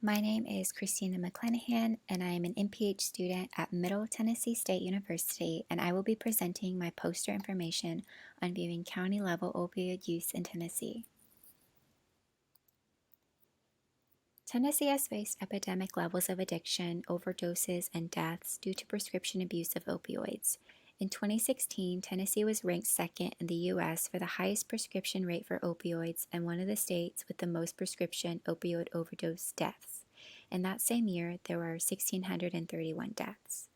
My name is Christina McClanahan, and I am an MPH student at Middle Tennessee State University, and I will be presenting my poster information on viewing county-level opioid use in Tennessee. Tennessee has faced epidemic levels of addiction, overdoses, and deaths due to prescription abuse of opioids. In 2016, Tennessee was ranked second in the U.S. for the highest prescription rate for opioids and one of the states with the most prescription opioid overdose deaths. In that same year, there were 1,631 deaths.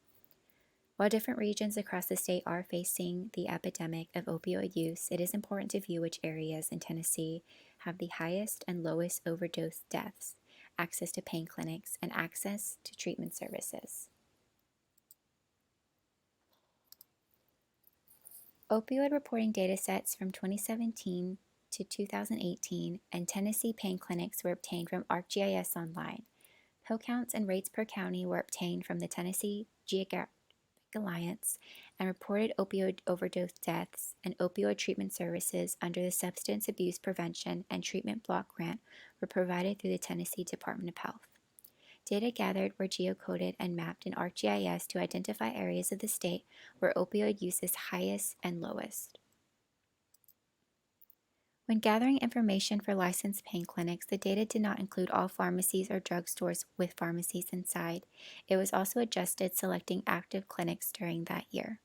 While different regions across the state are facing the epidemic of opioid use, it is important to view which areas in Tennessee have the highest and lowest overdose deaths, access to pain clinics, and access to treatment services. Opioid reporting datasets from 2017 to 2018 and Tennessee pain clinics were obtained from ArcGIS Online. Pill counts and rates per county were obtained from the Tennessee Geographic Alliance, and reported opioid overdose deaths and opioid treatment services under the Substance Abuse Prevention and Treatment Block Grant were provided through the Tennessee Department of Health. Data gathered were geocoded and mapped in ArcGIS to identify areas of the state where opioid use is highest and lowest. When gathering information for licensed pain clinics, the data did not include all pharmacies or drugstores with pharmacies inside. It was also adjusted selecting active clinics during that year.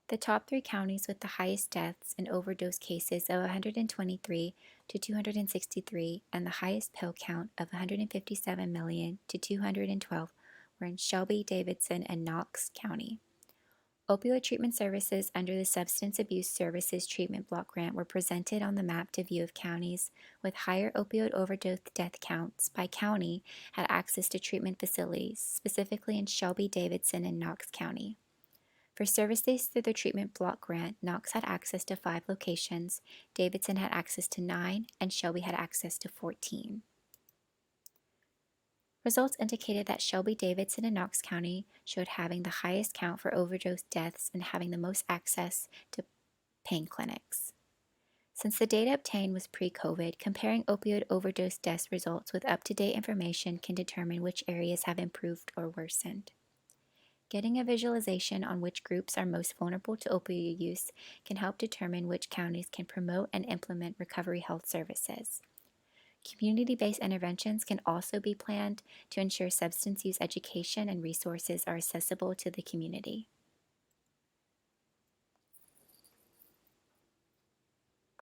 The top 3 counties with the highest deaths and overdose cases of 123 to 263 and the highest pill count of 157 million to 212 were in Shelby, Davidson, and Knox County. Opioid treatment services under the Substance Abuse Services Treatment Block Grant were presented on the map to view if counties with higher opioid overdose death counts by county had access to treatment facilities, specifically in Shelby, Davidson, and Knox County. For services through the Treatment Block Grant, Knox had access to 5 locations, Davidson had access to 9, and Shelby had access to 14. Results indicated that Shelby, Davidson, and Knox County showed having the highest count for overdose deaths and having the most access to pain clinics. Since the data obtained was pre-COVID, comparing opioid overdose death results with up-to-date information can determine which areas have improved or worsened. Getting a visualization on which groups are most vulnerable to opioid use can help determine which counties can promote and implement recovery health services. Community-based interventions can also be planned to ensure substance use education and resources are accessible to the community.